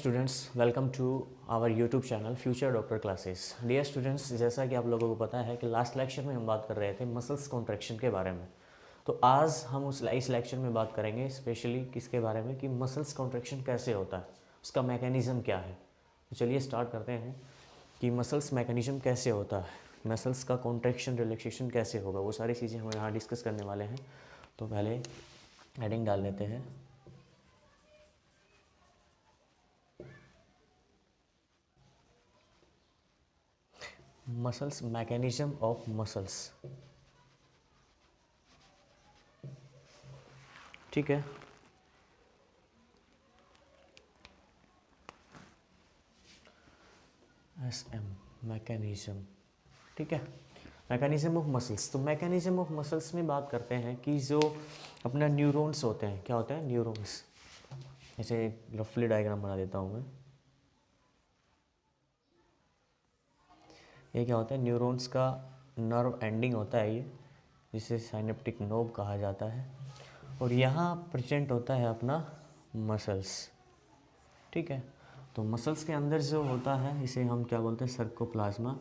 Students, welcome to our YouTube channel future doctor classes. Dear students, जैसा कि आप लोगों को पता है कि लास्ट लेक्चर में हम बात कर रहे थे मसल्स कॉन्ट्रैक्शन के बारे में। तो आज हम इस लेक्चर में बात करेंगे स्पेशली किसके बारे में कि मसल्स कॉन्ट्रैक्शन कैसे होता है, उसका मैकेनिज़्म क्या है। तो चलिए स्टार्ट करते हैं कि मसल्स मैकेनिज़्म कैसे होता है, मसल्स का कॉन्ट्रैक्शन रिलैक्सेशन कैसे होगा, वो सारी चीज़ें हम यहाँ डिस्कस करने वाले हैं। तो पहले हेडिंग डाल लेते हैं। Muscles, mechanism of muscles. ठीक है, SM मैकेनिज्म। ठीक है, मैकेनिज्म ऑफ मसल्स। तो मैकेनिज्म ऑफ मसल्स में बात करते हैं कि जो अपना न्यूरॉन्स होते हैं, क्या होते हैं न्यूरॉन्स। ऐसे रफली डायग्राम बना देता हूँ मैं। ये क्या होता है, न्यूरॉन्स का नर्व एंडिंग होता है ये, जिसे साइनेप्टिक नोब कहा जाता है। और यहाँ प्रेजेंट होता है अपना मसल्स। ठीक है, तो मसल्स के अंदर जो होता है इसे हम क्या बोलते हैं, सर्कोप्लाज्मा।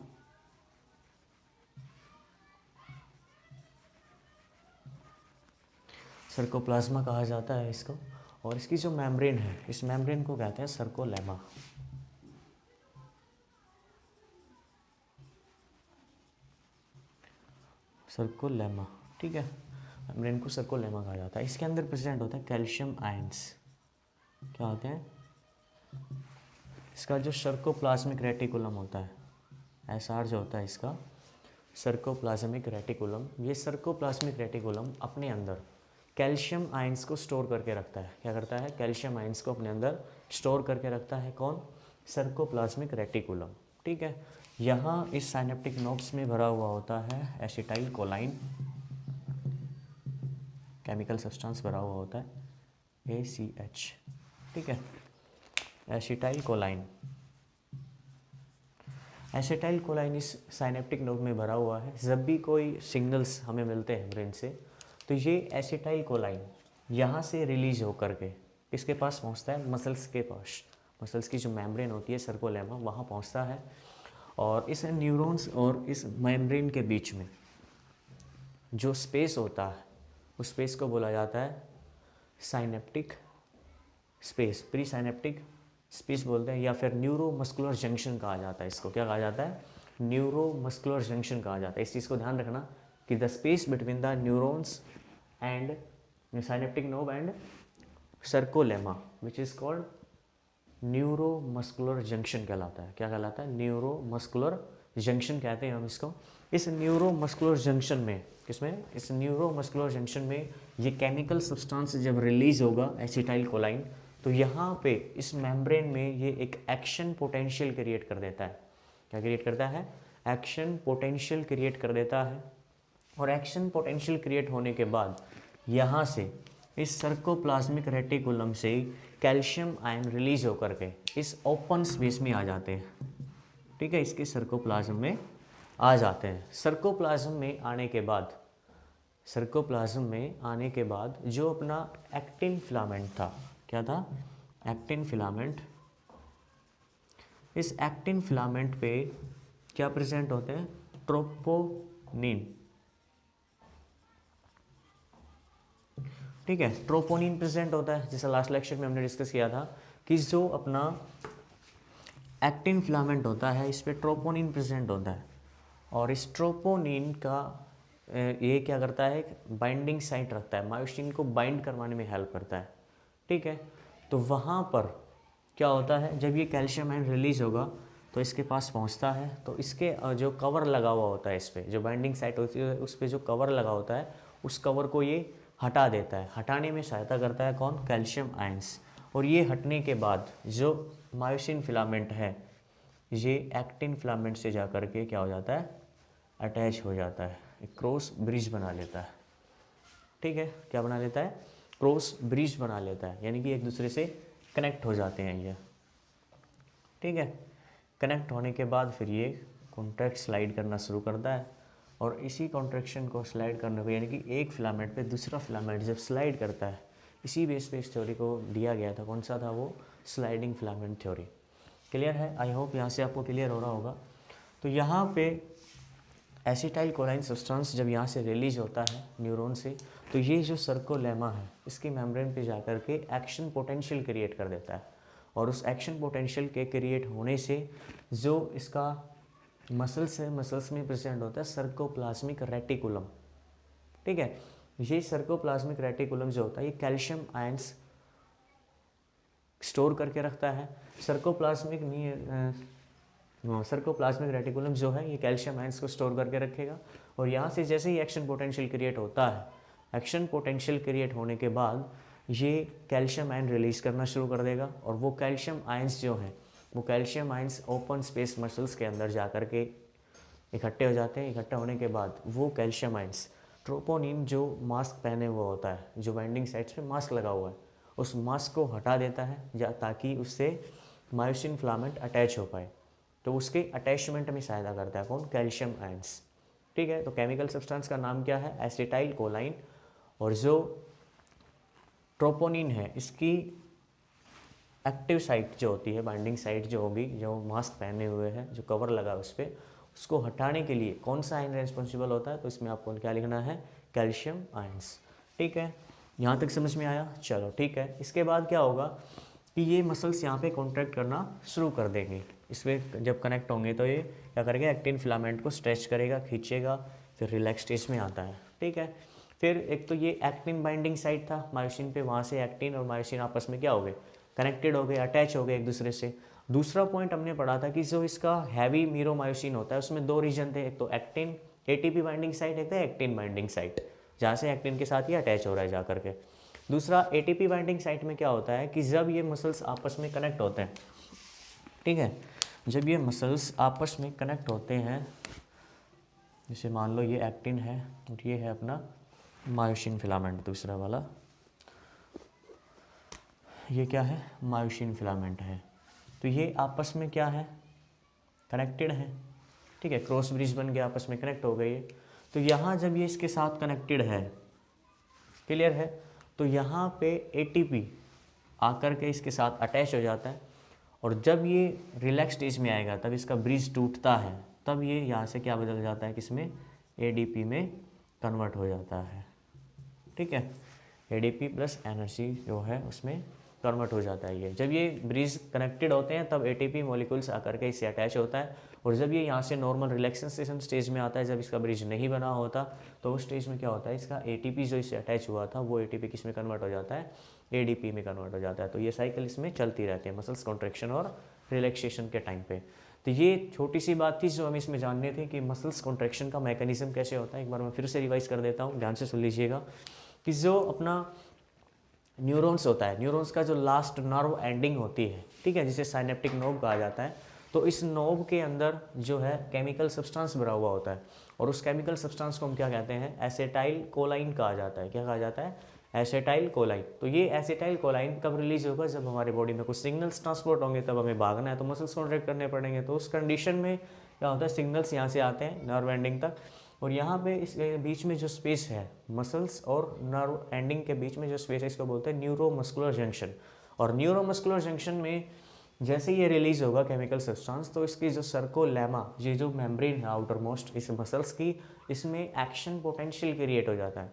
सर्कोप्लाज्मा कहा जाता है इसको। और इसकी जो मेम्ब्रेन है, इस मेम्ब्रेन को कहते हैं सर्कोलेमा। सर्कोलेमा, ठीक है, मेम्ब्रेन को सर्कोलेमा कहा जाता है। इसके अंदर प्रेजेंट होता है कैल्शियम आयंस। क्या होते हैं, इसका जो सर्कोप्लाज्मिक रेटिकुलम होता है, SR जो होता है इसका, सर्कोप्लाज्मिक रेटिकुलम। ये सर्कोप्लाज्मिक रेटिकुलम अपने अंदर कैल्शियम आयंस को स्टोर करके रखता है। क्या करता है, कैल्शियम आयंस को अपने अंदर स्टोर करके रखता है। कौन, सर्कोप्लाज्मिक रेटिकुलम। ठीक है, यहाँ इस साइनेप्टिक नोब्स में भरा हुआ होता है एसिटाइल कोलाइन, केमिकल सब्सटेंस भरा हुआ होता है ACH। ठीक है, एसिटाइल कोलाइन। एसिटाइल कोलाइन इस साइनेप्टिक नोब में भरा हुआ है। जब भी कोई सिग्नल्स हमें मिलते हैं ब्रेन से, तो ये एसिटाइल कोलाइन यहाँ से रिलीज होकर के किसके पास पहुँचता है, मसल्स के पास। मसल्स की जो मेम्ब्रेन होती है सर्कोलेमा, वहाँ पहुँचता है। और इस न्यूरॉन्स और इस मेम्ब्रेन के बीच में जो स्पेस होता है, उस स्पेस को बोला जाता है synaptic space, pre synaptic space बोलते हैं, या फिर न्यूरोमस्कुलर जंक्शन कहा जाता है इसको। क्या कहा जाता है, न्यूरोमस्कुलर जंक्शन कहा जाता है। इस चीज़ को ध्यान रखना कि the space between the neurons and synaptic knob and sarcolemma which is called neuromuscular junction कहलाता है। क्या कहलाता है, न्यूरोमस्कुलर जंक्शन कहते हैं हम इसको। इस न्यूरोमस्कुलर जंक्शन में, किसमें, इस न्यूरोमस्कुलर जंक्शन में ये केमिकल सब्सटेंस जब रिलीज होगा एसिटाइल कोलाइन, तो यहाँ पे इस मेम्ब्रेन में ये एक एक्शन पोटेंशियल क्रिएट कर देता है। क्या क्रिएट करता है, एक्शन पोटेंशियल क्रिएट कर देता है। और एक्शन पोटेंशियल क्रिएट होने के बाद यहाँ से इस सर्कोप्लाज्मिक रेटिकुलम से कैल्शियम आयन रिलीज होकर के इस ओपन स्पेस में आ जाते हैं। ठीक है, इसके सर्कोप्लाज्म में आ जाते हैं। सर्कोप्लाज्म में आने के बाद, सर्कोप्लाज्म में आने के बाद जो अपना एक्टिन फिलामेंट था, क्या था, एक्टिन फिलामेंट। इस एक्टिन फिलामेंट पे क्या प्रेजेंट होते हैं, ट्रोपोनिन। ठीक है, ट्रोपोनिन प्रेजेंट होता है। जैसे लास्ट लेक्चर में हमने डिस्कस किया था कि जो अपना एक्टिन फिलामेंट होता है, इस पे ट्रोपोनिन प्रेजेंट होता है। और इस ट्रोपोनिन का ये क्या करता है, बाइंडिंग साइट रखता है, मायोसिन को बाइंड करवाने में हेल्प करता है। ठीक है, तो वहाँ पर क्या होता है, जब ये कैल्शियम आयन रिलीज होगा तो इसके पास पहुँचता है। तो इसके जो कवर लगा हुआ होता है, इस पर जो बाइंडिंग साइट होती है उस पर जो कवर लगा होता है, उस कवर को ये हटा देता है। हटाने में सहायता करता है कौन, कैल्शियम आयंस। और ये हटने के बाद जो मायोसिन फिलामेंट है, ये एक्टिन फिलामेंट से जा कर के क्या हो जाता है, अटैच हो जाता है, एक क्रॉस ब्रिज बना लेता है। ठीक है, क्या बना लेता है, क्रॉस ब्रिज बना लेता है, यानी कि एक दूसरे से कनेक्ट हो जाते हैं ये। ठीक है, कनेक्ट होने के बाद फिर ये कॉन्ट्रैक्ट स्लाइड करना शुरू करता है। और इसी कॉन्ट्रैक्शन को स्लाइड करने को, यानी कि एक फिलामेंट पे दूसरा फिलामेंट जब स्लाइड करता है, इसी बेस पे इस थ्योरी को दिया गया था। कौन सा था वो? Sliding filament theory. क्लियर है? आई होप यहाँ से आपको क्लियर हो रहा होगा। तो यहाँ पे एसिटाइल कोलाइन सब्सटेंस जब यहाँ से रिलीज होता है न्यूरॉन से, तो ये जो सर्कोलेमा है इसकी मेम्ब्रेन पे जाकर के एक्शन पोटेंशियल क्रिएट कर देता है, और उस एक्शन पोटेंशियल के क्रिएट होने से जो इसका मसल्स है, मसल्स में प्रेजेंट होता है सर्कोप्लाज्मिक रेटिकुलम। ठीक है, ये सर्कोप्लाज्मिक रेटिकुलम जो होता है ये कैल्शियम आयंस स्टोर करके रखता है। सर्कोप्लाज्मिक रेटिकुलम जो है ये कैल्शियम आयंस को स्टोर करके रखेगा, और यहाँ से जैसे ही एक्शन पोटेंशियल क्रिएट होता है, एक्शन पोटेंशियल क्रिएट होने के बाद ये कैल्शियम आयन रिलीज करना शुरू कर देगा, और वो कैल्शियम आयंस जो हैं वो calcium ions open space muscles के अंदर जा कर के इकट्ठे हो जाते हैं। इकट्ठे होने के बाद वो कैल्शियम आयंस ट्रोपोनिन जो मास्क पहने हुआ होता है, जो बाइंडिंग साइट्स पे मास्क लगा हुआ है, उस मास्क को हटा देता है ताकि उससे मायोसिन फिलामेंट अटैच हो पाए। तो उसके अटैचमेंट में सहायता करता है कौन? Calcium ions. ठीक है, तो केमिकल सब्सटेंस का नाम क्या है? एसिटाइल कोलाइन। और जो ट्रोपोनिन है इसकी एक्टिव साइट जो होती है, बाइंडिंग साइट जो होगी, जो मास्क पहने हुए है, जो कवर लगा उस पर, उसको हटाने के लिए कौन सा आयन रेस्पॉन्सिबल होता है? तो इसमें आपको क्या लिखना है? Calcium ions. ठीक है, यहाँ तक समझ में आया? चलो ठीक है। इसके बाद क्या होगा कि ये मसल्स यहाँ पे कॉन्ट्रैक्ट करना शुरू कर देंगे। इसमें जब कनेक्ट होंगे तो ये क्या करेगा? एक्टिन फिलामेंट को स्ट्रेच करेगा, खींचेगा, फिर रिलैक्स स्टेज में आता है। ठीक है, फिर एक तो ये एक्टिन बाइंडिंग साइट था मायोसिन पे, वहाँ से एक्टिन और मायोसिन आपस में क्या हो गए? कनेक्टेड हो गए, अटैच हो गए एक दूसरे से। दूसरा पॉइंट हमने पढ़ा था कि जो इसका हैवी मीरोमायोसिन होता है उसमें दो रीजन थे, एक तो एक्टिन एटीपी बाइंडिंग साइट, एक था एक्टिन बाइंडिंग साइट, जहाँ से एक्टिन के साथ ये अटैच हो रहा है जा करके। दूसरा एटीपी बाइंडिंग साइट में क्या होता है कि जब ये मसल्स आपस में कनेक्ट होते हैं, ठीक है, जब ये मसल्स आपस में कनेक्ट होते हैं, जैसे मान लो ये एक्टिन है और ये है अपना मायोसिन फिलामेंट, दूसरा वाला ये क्या है? मायोसिन फिलामेंट है। तो ये आपस में क्या है? कनेक्टेड है। ठीक है, क्रॉस ब्रिज बन के आपस में कनेक्ट हो गई। तो यहाँ जब ये इसके साथ कनेक्टेड है, क्लियर है, तो यहाँ पे एटीपी आकर के इसके साथ अटैच हो जाता है, और जब ये रिलैक्स स्टेज में आएगा तब इसका ब्रिज टूटता है, तब ये यहाँ से क्या बदल जाता है? किसमें? एडीपी में कन्वर्ट हो जाता है। ठीक है, एडीपी प्लस एनर्जी जो है उसमें कन्वर्ट हो जाता है। ये जब ये ब्रिज कनेक्टेड होते हैं तब एटीपी मॉलिक्यूल्स आकर के इससे अटैच होता है, और जब ये यहाँ से नॉर्मल रिलैक्सेशन स्टेज में आता है, जब इसका ब्रिज नहीं बना होता, तो उस स्टेज में क्या होता है? इसका एटीपी जो इससे अटैच हुआ था वो एटीपी किस में कन्वर्ट हो जाता है? एडीपी में कन्वर्ट हो जाता है। तो ये साइकिल इसमें चलती रहती है मसल्स कॉन्ट्रैक्शन और रिलैक्सेशन के टाइम पे। तो ये छोटी सी बात थी जो हम इसमें जानने थे कि मसल्स कॉन्ट्रैक्शन का मैकेनिज्म कैसे होता है। एक बार मैं फिर से रिवाइज कर देता हूँ, ध्यान से सुन लीजिएगा कि जो अपना न्यूरॉन्स होता है, न्यूरॉन्स का जो लास्ट नर्व एंडिंग होती है, ठीक है, जिसे साइनेप्टिक नोब कहा जाता है, तो इस नोब के अंदर जो है केमिकल सब्सटेंस भरा हुआ होता है, और उस केमिकल सब्सटेंस को हम क्या कहते हैं? एसिटाइल कोलाइन कहा जाता है। क्या कहा जाता है? एसिटाइल कोलाइन। तो ये एसिटाइल कोलाइन कब रिलीज होगा? जब हमारे बॉडी में कुछ सिग्नल्स ट्रांसपोर्ट होंगे, तब हमें भागना है तो मसल्स कॉन्ट्रैक्ट करने पड़ेंगे। तो उस कंडीशन में क्या होता है? सिग्नल्स यहाँ से आते हैं नर्व एंडिंग तक, और यहाँ पे इस बीच में जो स्पेस है मसल्स और नर्व एंडिंग के बीच में जो स्पेस है, इसको बोलते हैं न्यूरोमस्कुलर जंक्शन। और न्यूरोमस्कुलर जंक्शन में जैसे ये रिलीज होगा केमिकल सब्सटेंस, तो इसकी जो सर्कोलेमा, ये जो मेम्ब्रेन है आउटर मोस्ट इस मसल्स की, इसमें एक्शन पोटेंशियल क्रिएट हो जाता है,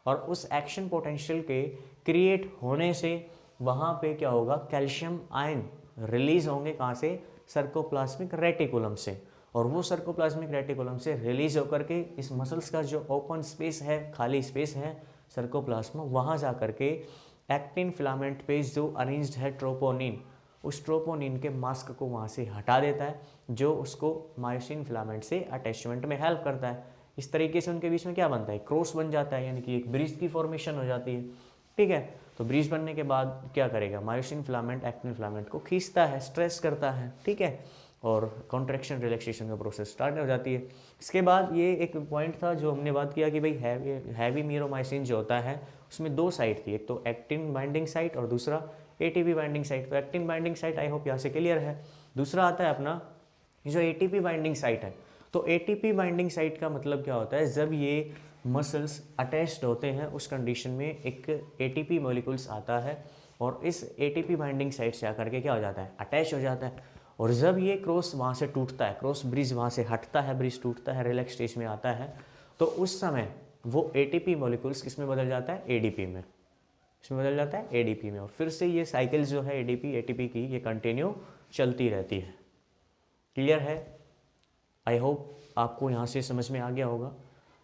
और उस एक्शन पोटेंशियल के क्रिएट होने से वहाँ पे क्या होगा? कैल्शियम आयन रिलीज होंगे। कहाँ से? सर्कोप्लाज्मिक रेटिकुलम से, और वो सर्कोप्लाज्मिक रेटिकुलम से रिलीज होकर के इस मसल्स का जो ओपन स्पेस है, खाली स्पेस है सर्कोप्लाज्मा, वहाँ जा कर के एक्टिन फिलामेंट पे जो अरेंज्ड है ट्रोपोनिन, उस ट्रोपोनिन के मास्क को वहाँ से हटा देता है, जो उसको मायोसिन फिलामेंट से अटैचमेंट में हेल्प करता है। इस तरीके से उनके बीच में क्या बनता है? क्रॉस बन जाता है, यानी कि एक ब्रिज की फॉर्मेशन हो जाती है। ठीक है, तो ब्रिज बनने के बाद क्या करेगा? मायोसिन फिलामेंट एक्टिन फिलामेंट को खींचता है, स्ट्रेस करता है। ठीक है, और कॉन्ट्रैक्शन रिलैक्सेशन का प्रोसेस स्टार्ट हो जाती है। इसके बाद ये एक पॉइंट था जो हमने बात किया कि भाई हैवी मीरोमाइसिन जो होता है उसमें दो साइट थी, एक तो एक्टिन बाइंडिंग साइट और दूसरा एटीपी बाइंडिंग साइट। तो actin binding site I hope यहाँ से क्लियर है। दूसरा आता है अपना जो एटीपी बाइंडिंग साइट है। तो एटीपी बाइंडिंग साइट का मतलब क्या होता है? जब ये मसल्स अटैच्ड होते हैं उस कंडीशन में एक एटीपी मॉलिक्यूल्स आता है और इस एटीपी बाइंडिंग साइट से आकर के क्या हो जाता है, अटैच हो जाता है। और जब ये क्रॉस वहाँ से टूटता है, क्रॉस ब्रिज वहाँ से हटता है, ब्रिज टूटता है, रिलैक्स स्टेज में आता है, तो उस समय वो एटीपी मॉलिक्यूल्स किस में बदल जाता है, एडीपी में, इसमें बदल जाता है एडीपी में। और फिर से ये साइकिल जो है एडीपी एटीपी की ये कंटिन्यू चलती रहती है। क्लियर है? आई होप आपको यहाँ से समझ में आ गया होगा।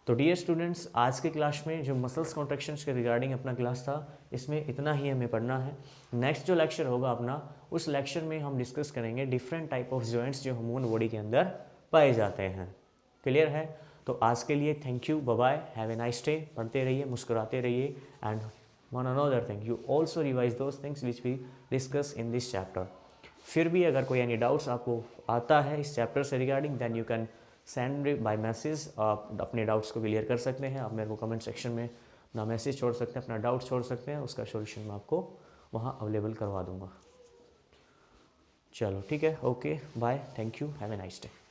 तो डियर स्टूडेंट्स, आज के क्लास में जो मसल्स कॉन्ट्रैक्शंस के रिगार्डिंग अपना क्लास था, इसमें इतना ही हमें पढ़ना है। नेक्स्ट जो लेक्चर होगा अपना, उस लेक्चर में हम डिस्कस करेंगे डिफरेंट टाइप ऑफ जॉइंट्स जो ह्यूमन बॉडी के अंदर पाए जाते हैं। क्लियर है? तो आज के लिए thank you, bye bye, have a nice day. पढ़ते रहिए, मुस्कुराते रहिए, and one another thing, you also revise those things which we discuss in this chapter. फिर भी अगर कोई एनी डाउट्स आपको आता है इस चैप्टर से regarding, then you can send by message. आप अपने डाउट्स को क्लियर कर सकते हैं। आप मेरे को कमेंट सेक्शन में अपना मैसेज छोड़ सकते हैं, अपना डाउट छोड़ सकते हैं, उसका सॉल्यूशन मैं आपको वहाँ अवेलेबल करवा दूँगा। चलो ठीक है, okay bye, thank you, have a nice day.